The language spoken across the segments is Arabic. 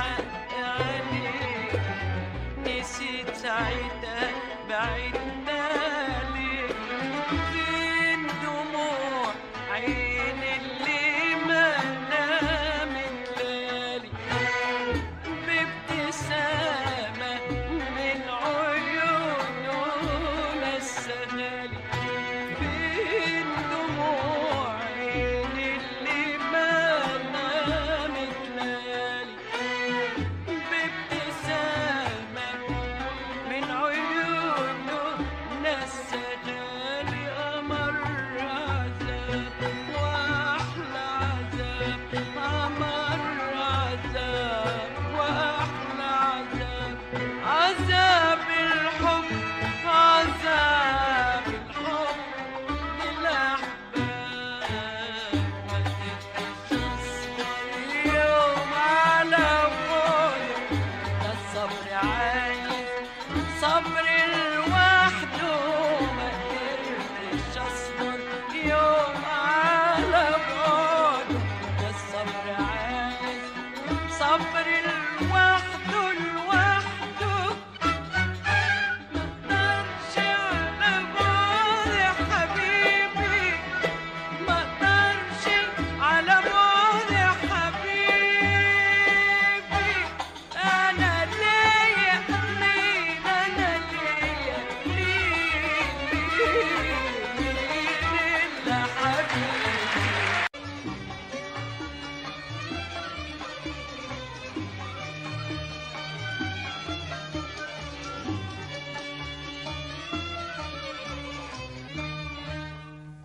الحق عليك، نسيت ساعتها بعدنا ليك. فين دموع عين اللي ما نامت ليالي، بابتسامة من عيونه نسهالي. فين دموع عين اللي ما نامت ليالي، بابتسامة من عيونه نسهالي. أمر عذاب وأحلى عذاب، أمر عذاب وأحلى عذاب، عذاب الحب، عذاب الحب للأحباب. ما قدرتش أصبر يوم على بعده، ده الصبر عايز صبر لوحده. ما قدرتش أصبر يوم على بعده، ده الصبر عايز صبر لوحده لوحده. مقدرش على بعد يا حبيبي، مقدرش على بعد يا حبيبي. أنا ليا مين، أنا ليا مين إلا حبيبي.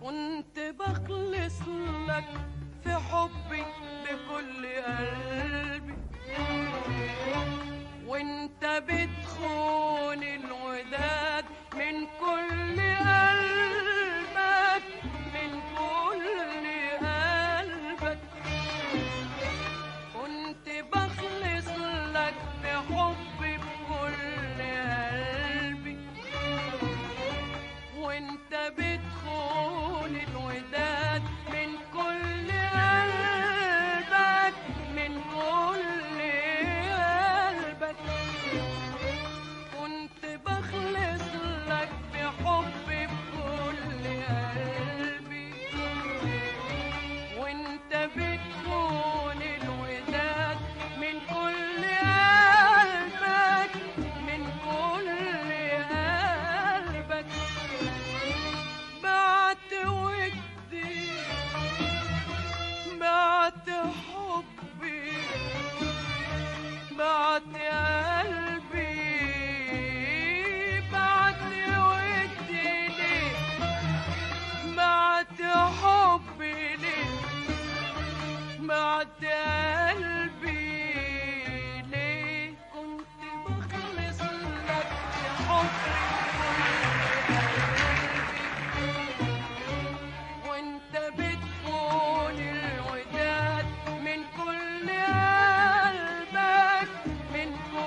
كنت بخلص لك في حبي بكل قلبي، وانت بتخون الوداد من كل قلبك، من كل قلبك. كنت بخلص لك في حبي بكل قلبي، وانت بتخون الوداد من كل قلبك، من كل قلبك. كنت بخلص لك بحبي بكل قلبي، وانت بتخون الوداد من كل قلبك، من كل قلبك. بعت ودي، بعت حبي، بعت قلبي، بعت ودي ليه، بعت حبي ليه، بعت قلبي ليه. كنت بخلص لك بحبي وانت بتخون الوداد من كل قلبك، من كل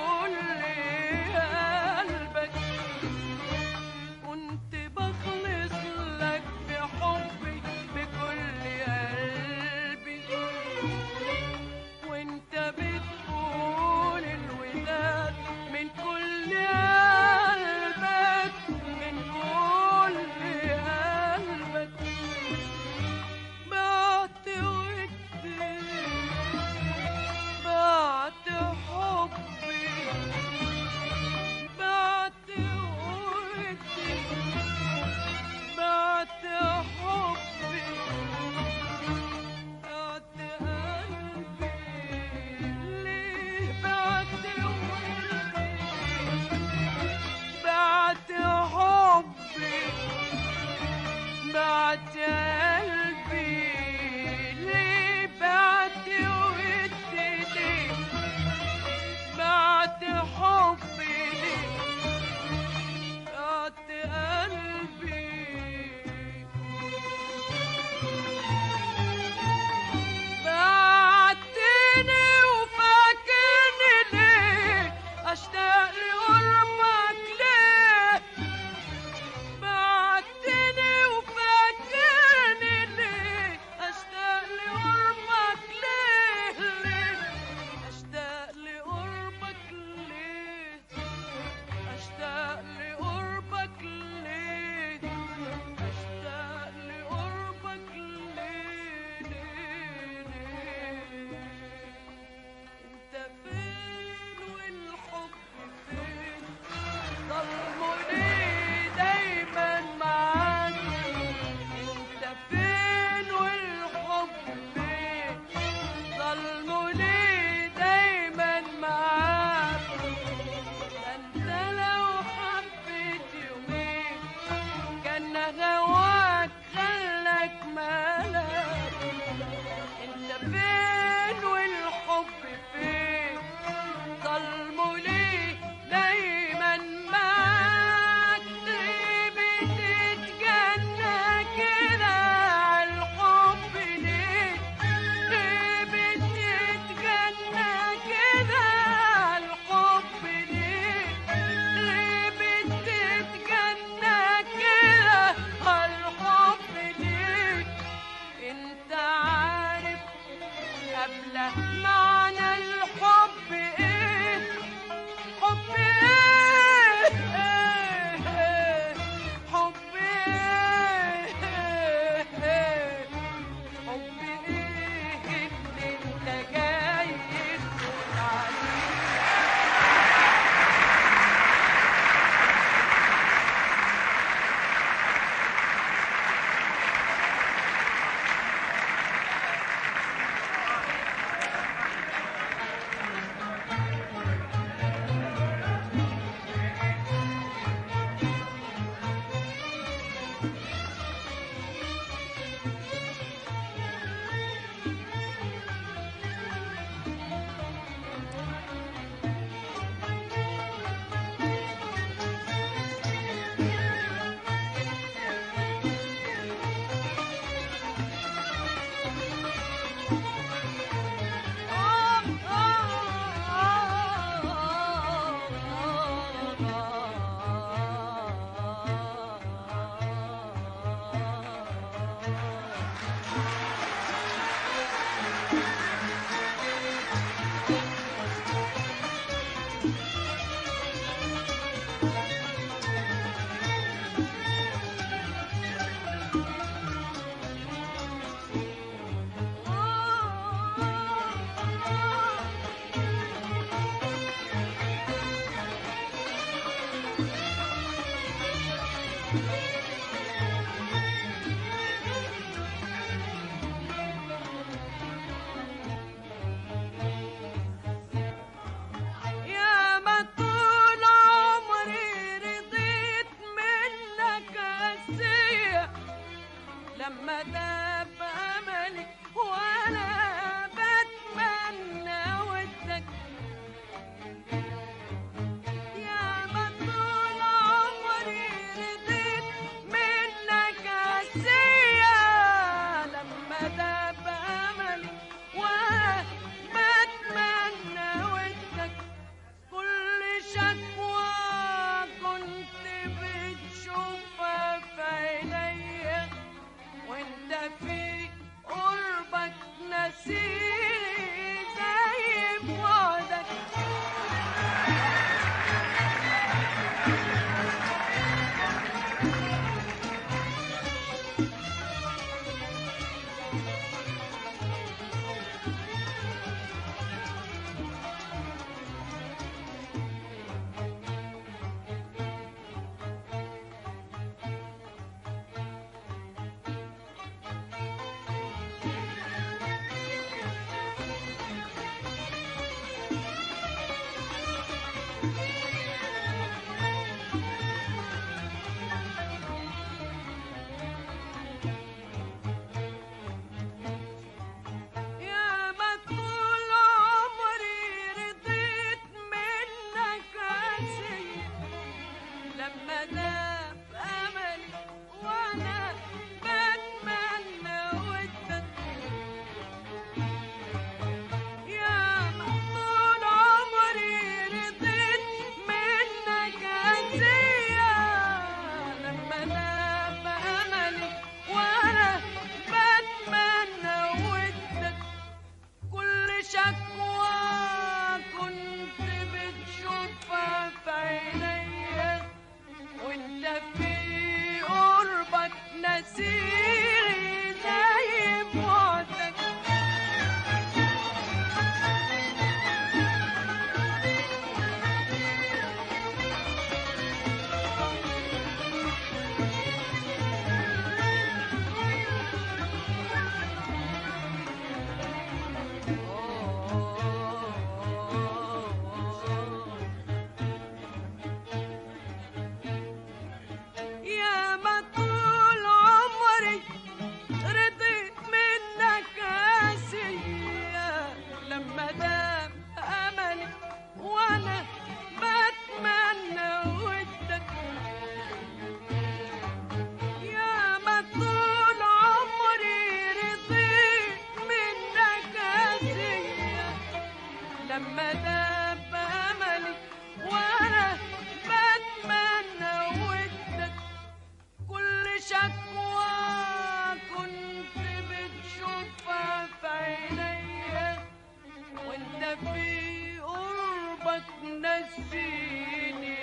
نسيني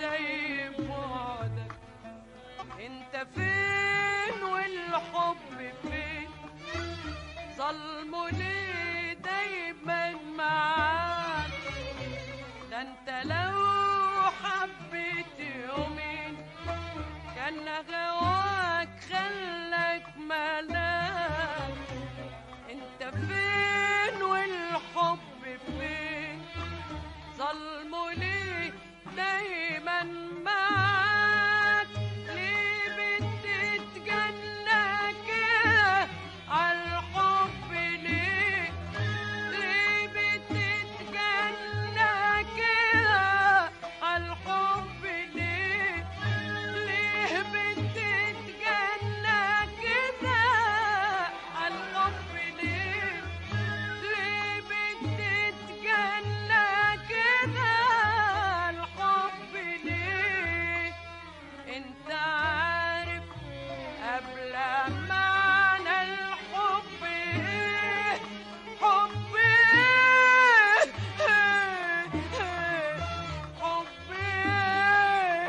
زي بعدك. انت فين والحب فين؟ ظلمه ليه دايما معاك؟ ده انت لو حبيت يومين كان هواك خلك ملاك. انت فين والحب فين؟ ظلمه ليه دايما معاك؟ ليه بتتجنى كده عالحب؟ ليه بتتجنى كده عالحب؟ ليه بتتجنى كده عالحب؟ ليه بتتجنى كده عالحب؟ ليه انت عارف قبل معنى الحب ايه؟ حب ايه؟ حب ايه؟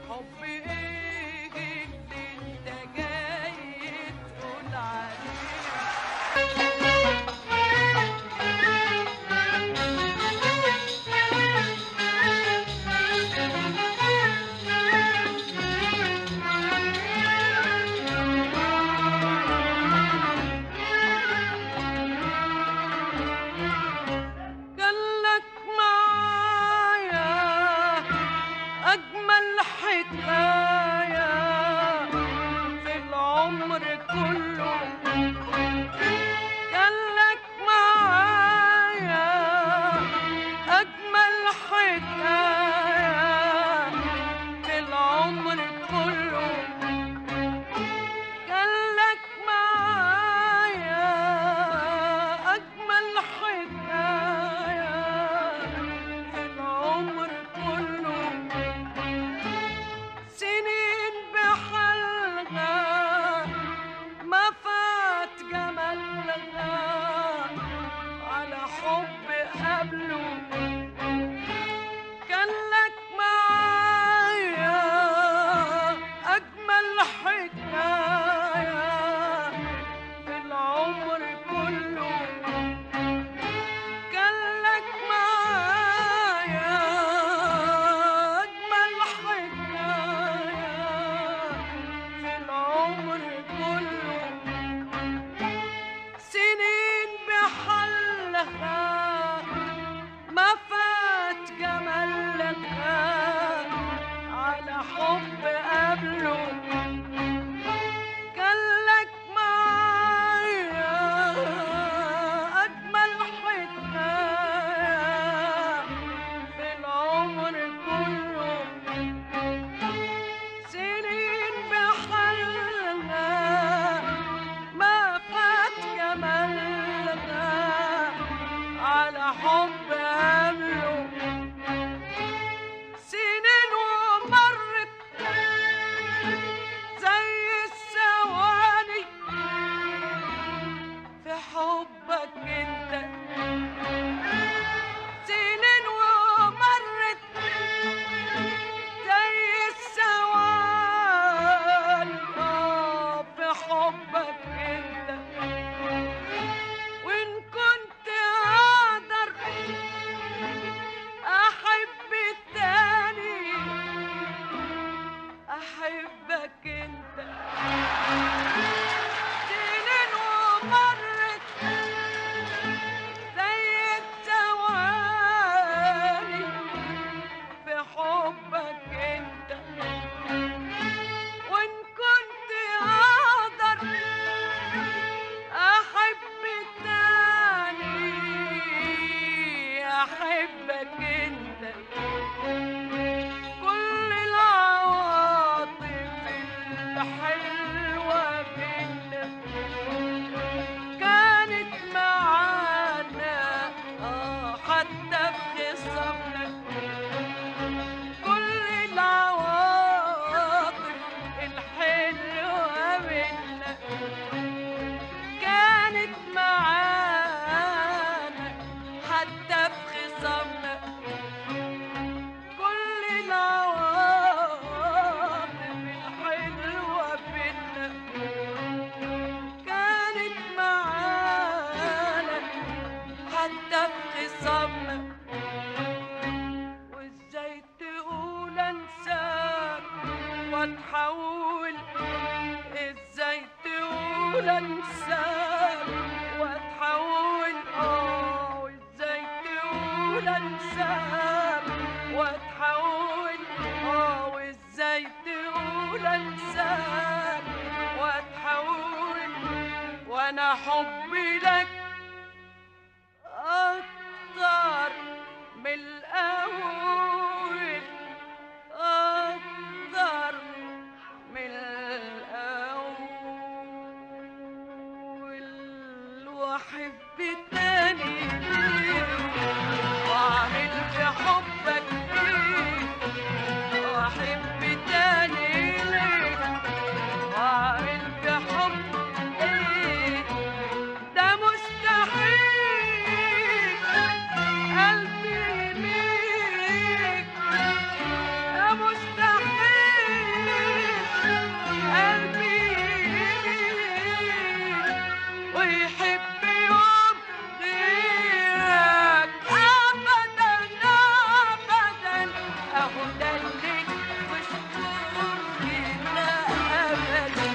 حب ايه اللي انت جاي تقول عليه؟ قالك معايا أجمل حكاية في العمر كله. قالك معايا أجمل حكاية في العمر كله. قالك معايا أجمل حكاية في العمر كله. سنين بحالها ما فات جمالها على حب قبله. كان لك معايا أجمل حكاية في العمر كله. كان لك معايا أجمل حكاية في العمر كله. سنين بحالها ما فات جمالها على حب قبله. كان لك معايا أجمل حكاية في العمر كله. سنين بحالها ما فات جمالها على حب قبله. سنين ومرت زي الثواني في حبك انت. سنين ومرت زي الثواني في حبك انت. وان كنت اقدر نصبنا، وازاي تقول انساك واتحول، ازاي تقول انساك واتحول، وازاي تقول انساك واتحول، وازاي تقول انساك واتحول، وانا حبي لك اكتر من الاول، اكتر من الاول، واحب تاني واعمل في حبك ايه، واحب تاني ليه واعمل في حبك ايه، ده مستحيل قلبي ليك، ده مستحيل قلبي ليك ويحب يوم غيرك ابدا ابدا، اهو ده اللي مش ممكن ابدا.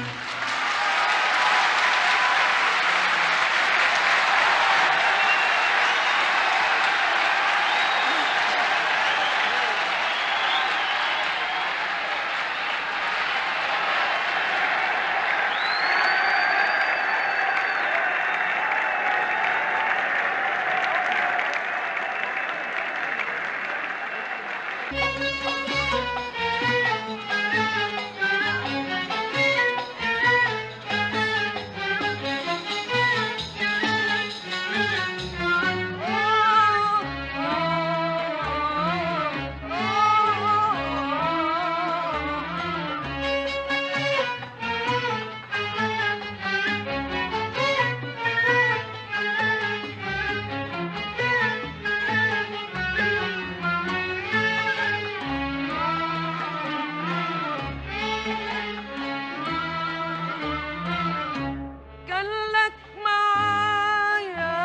كان لك معايا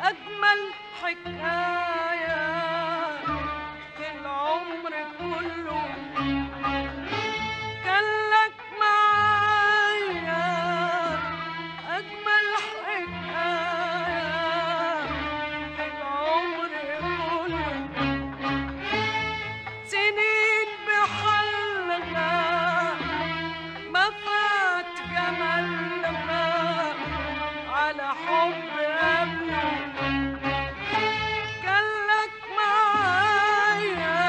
أجمل حكاية في العمر كله، كان لك معايا أجمل حكاية في العمر كله، سنين بحلها ما فات جمالها على حب قبله، كان لك معايا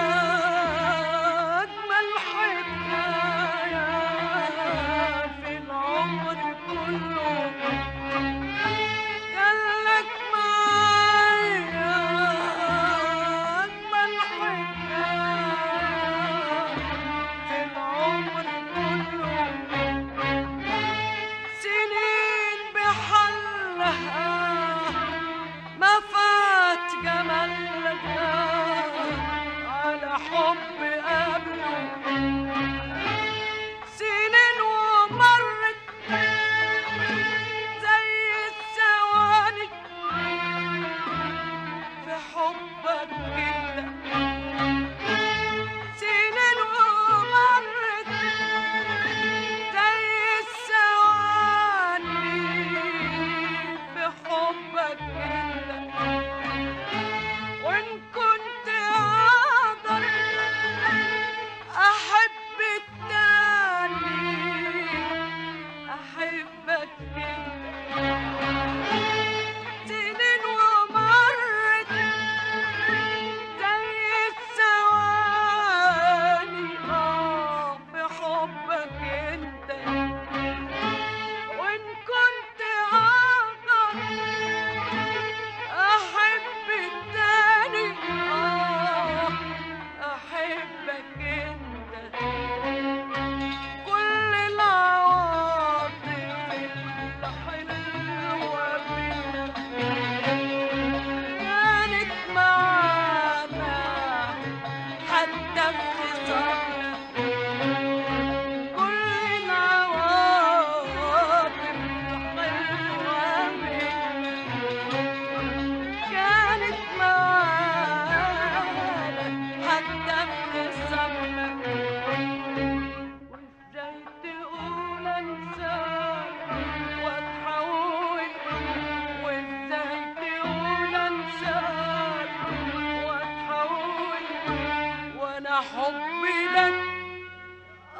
حبي لك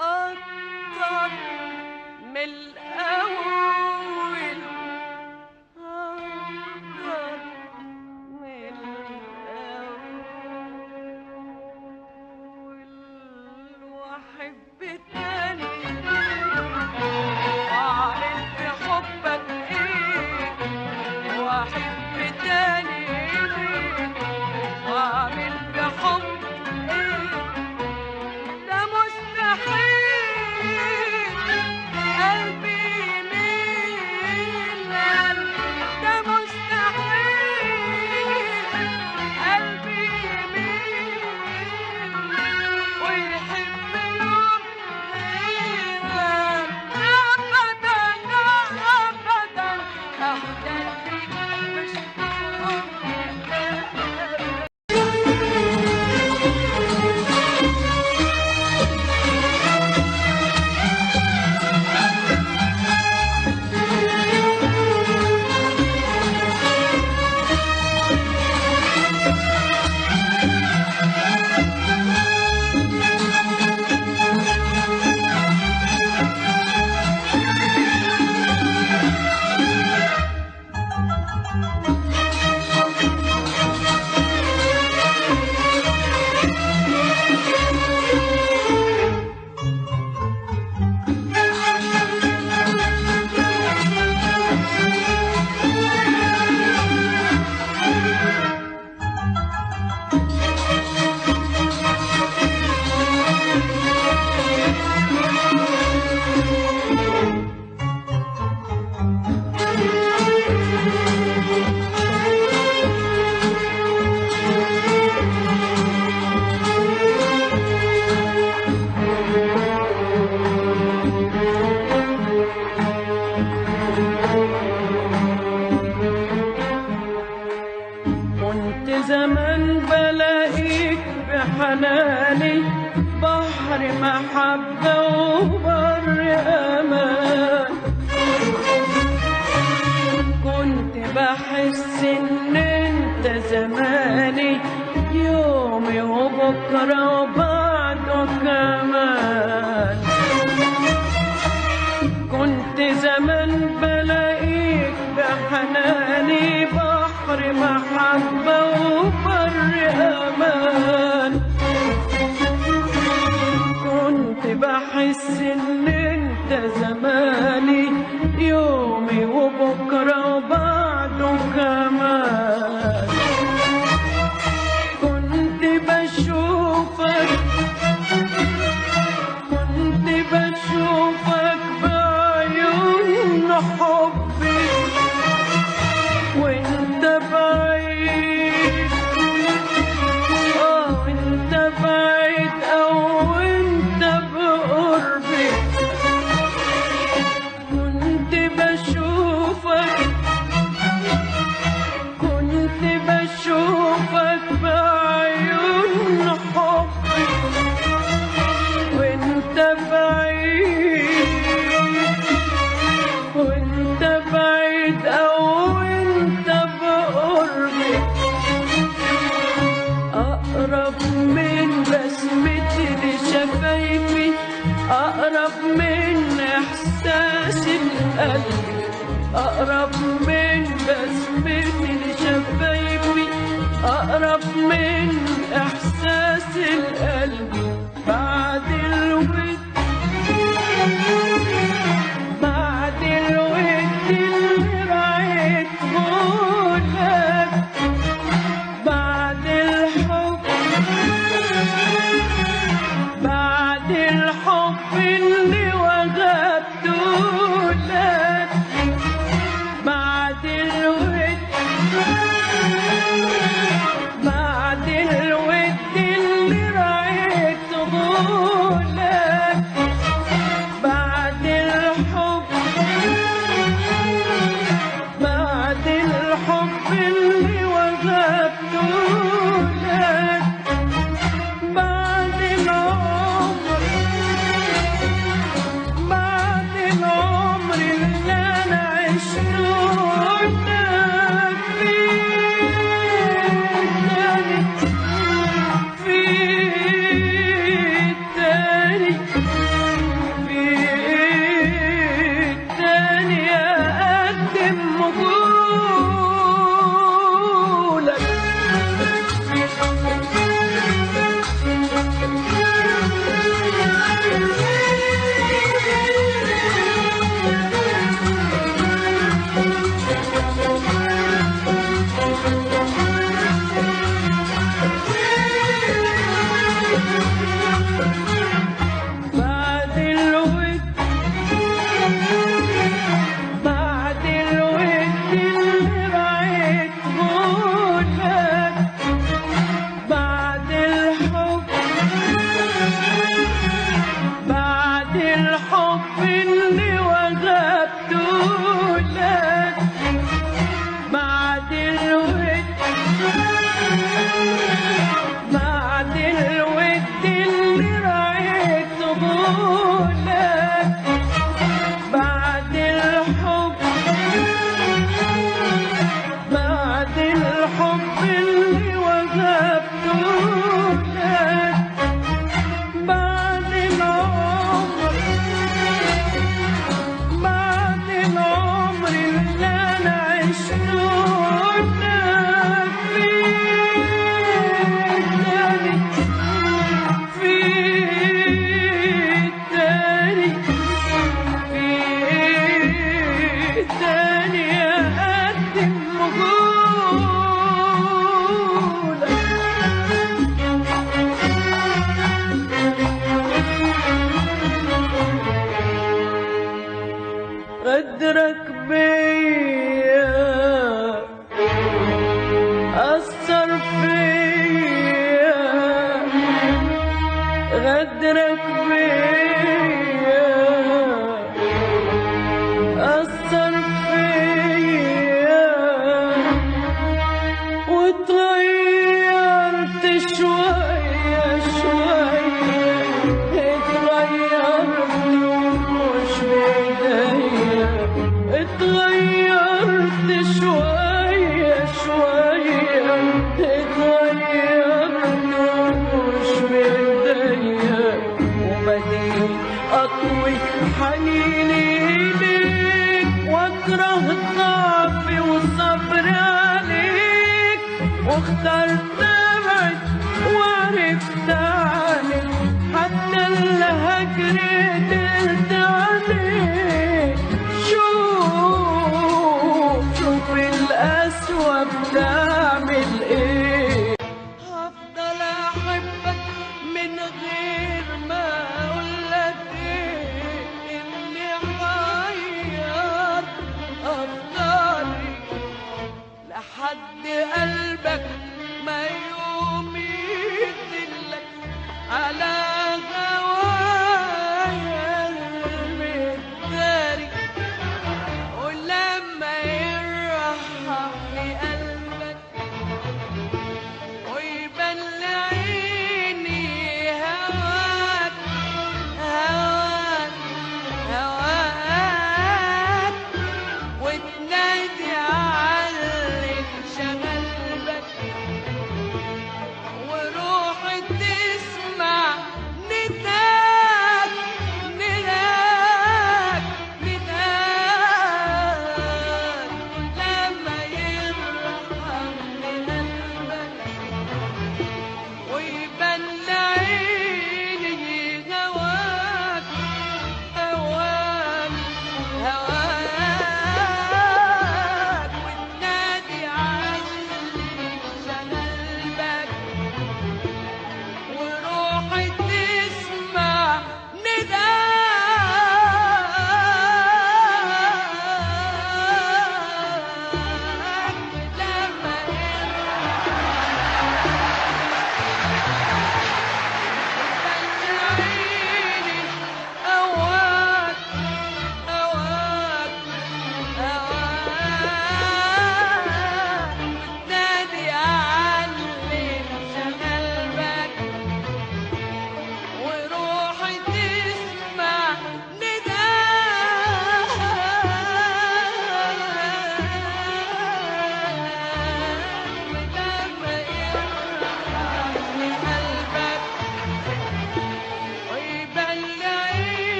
أكتر من الأول، أكتر من الأول، وأحب تاني وأعمل في حبك إيه، وأحب تاني ليك وأعمل في حبك إيه، ده مستحيل قلبي يميل، ده مستحيل قلبي يميل ويحب يوم غيرك أبدا أبدا، أبدا مش ممكن. كنت زمان بلاقيك بحناني بحر محبة وبر أمان، كنت بحس إن أنت زماني يومي وبكرة وبعده كمان، كنت زمان بلاقيك بحناني بحر محبة وبر أمان، كنت بحس إن أنت زماني يومي وبكرة وبعده كمان، كنت بشوفك بعيون حبي وانت بعيد، وانت بعيد او انت بقربي، كنت بشوفك بعيون حبي وانت بعيد او انت بقربي، اقرب من بسمتي لشفايفي، اقرب من احساس القلب، اقرب من بسمتي لشفايفي، اقرب من احساس القلب، بعد الود اللي رعيته لك، بعد الحب اللي وجدته لك، الحب اللي وهبته لك بعد العمر، بعد العمر اللي أنا عشته لك في تاني أقدم مجهولك. غدرك بيا أثر فيا، غدرك بيا أثر فيا، واتغيرت شوية شوية، اتغيرت ومش بإيديا، اتغيرت شوية شوية، اتغيرت ومش بإيديا، وبديت أطوي حنيني إليك، واكره ضعفي وصبري عليك، واخترت أبعد وعرفت عنك، حتى الهجر قدرت عليه. شوف القسوة بتعمل ايه. هفضل احبك من غير ما اقولك ايه اللي حير افكاري، لحد قلبك ما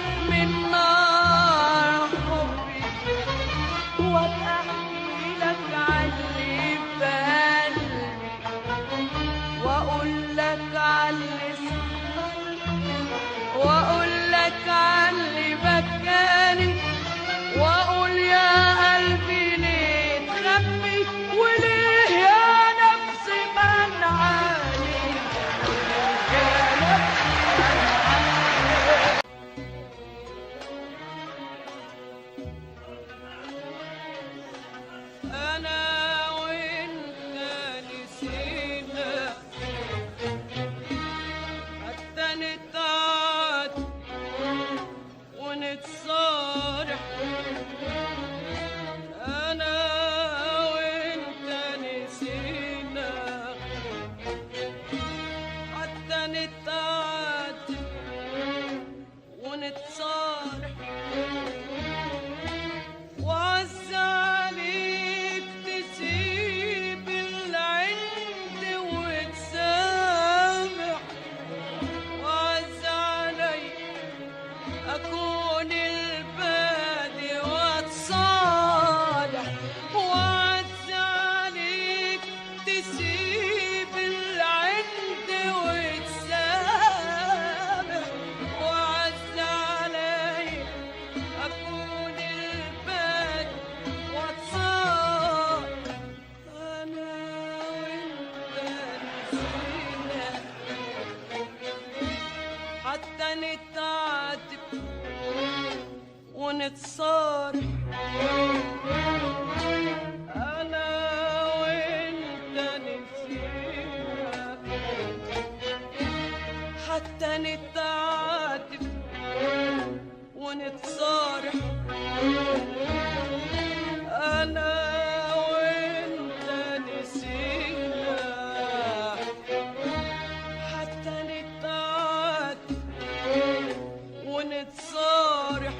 عليك من نار حبي وابقى احكي لك عاللي في قلبي واقول لك عاللي سهرني واقول لك عاللي بكاني واقول يا قلبي ليه تخبي وليه يا نفسي منعاني يا نفسي أنا وأنت نسينا حتى نتعاد ونتصارح أنا وأنت نسينا حتى نتعاد ونتصارح وعز عليك تسيب العند وتسامح وعز عليك أكون البادي وأتصالح وعز عليك تسيب العند وتسامح وعز عليك أكون البادي وأتصالح أنا وأنت نسينا حتى نتعاتب ونتصارح أنا وأنت نسينا حتى نتعاتب ونتصارح أنا وأنت نسينا حتى نتعاتب ونتصارح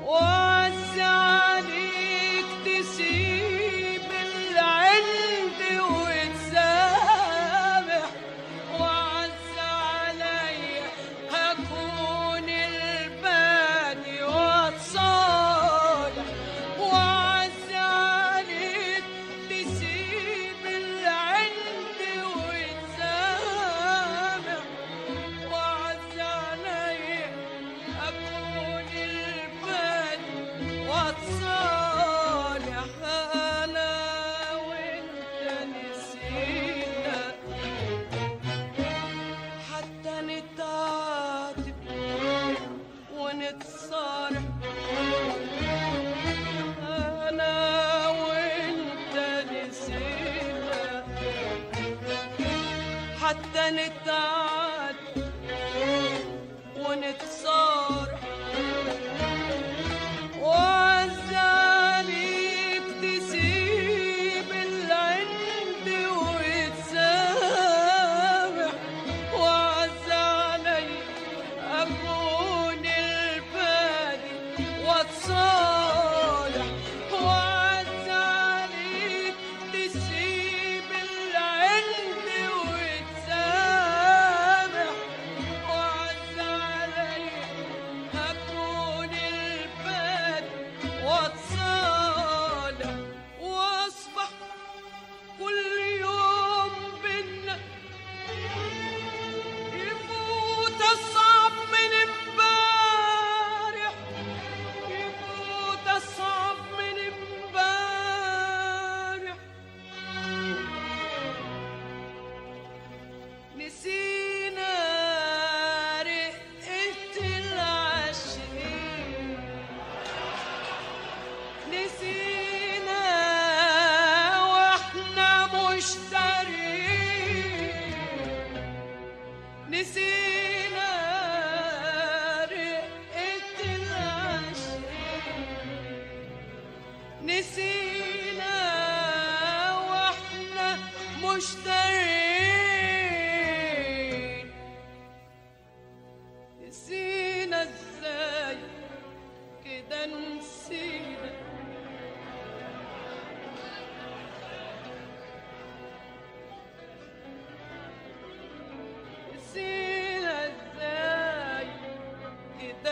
وعز عليك تسيب العند وتسامح وعز عليا هكون البادي واتصالح وعز عليك تسيب العند وتسامح وعز عليا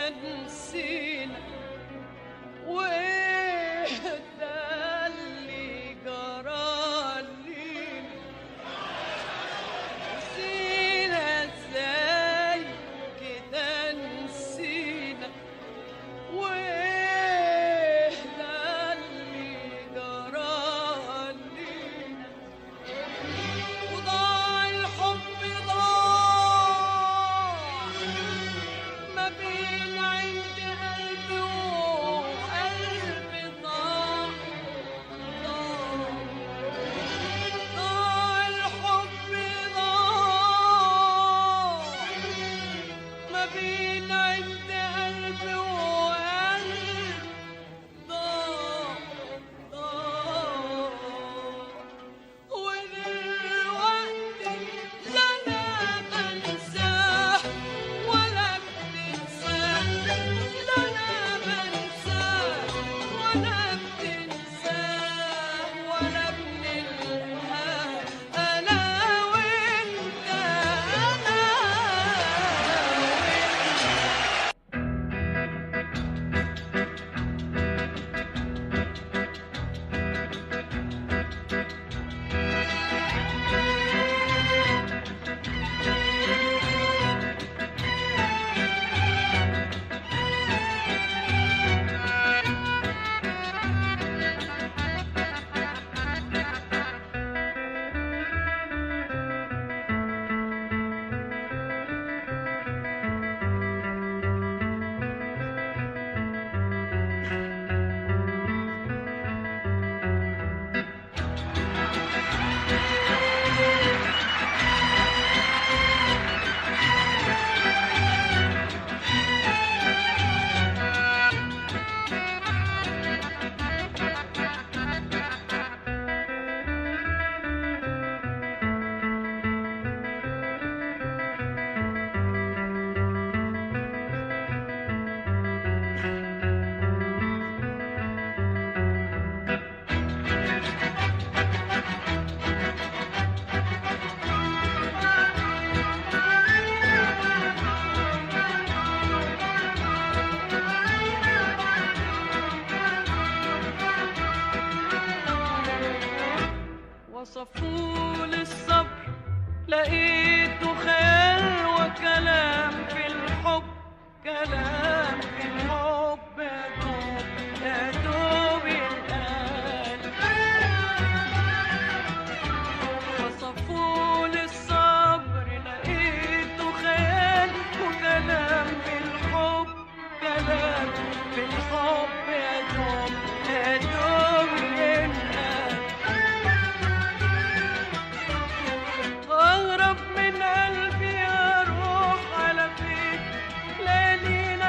نسينا وايه ده اللي جرى لينا نسينا ازاي كده نسينا وايه ده اللي جرى لينا وضاع الحب ضاع ما بين عند قلبي وقلبي ضاع ضاع الحب ضاع ما بين عند قلبي وقلبي ضاع ودلوقتي لا انا بنساه ولا بتنساه لا انا بنساه ولا بتنساه ولا بنلقاه انا وانت انا وصفوا للصبر لقيته خيال وكلام في الحب كلام في الحب يا دوب ينقال وصفوا للصبر لقيته خيال وكلام في الحب كلام في الحب يا دوب ينقال أغرب من قلبي أروح على فين ليالينا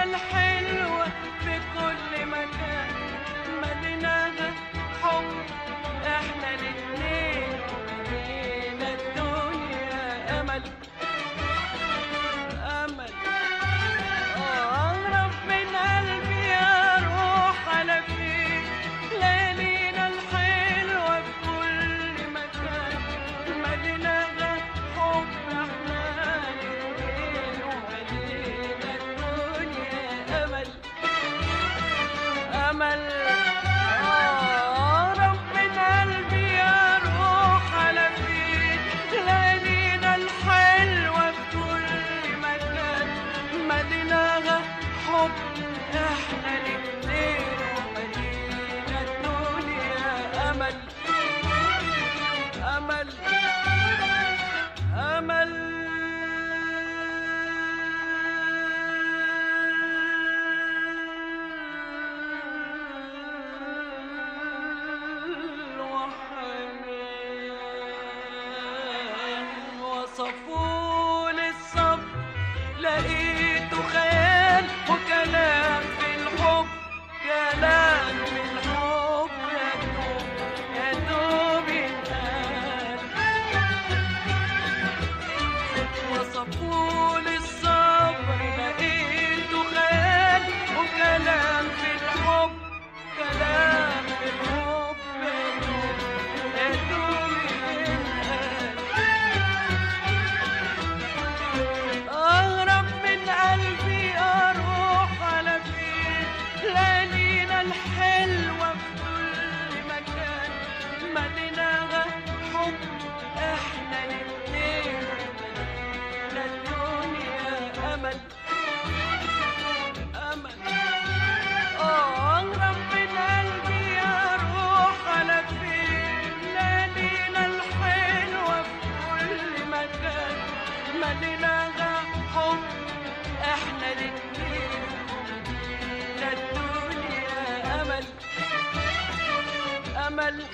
أمل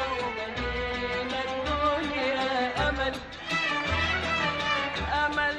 وملينا الدنيا أمل أمل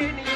عيني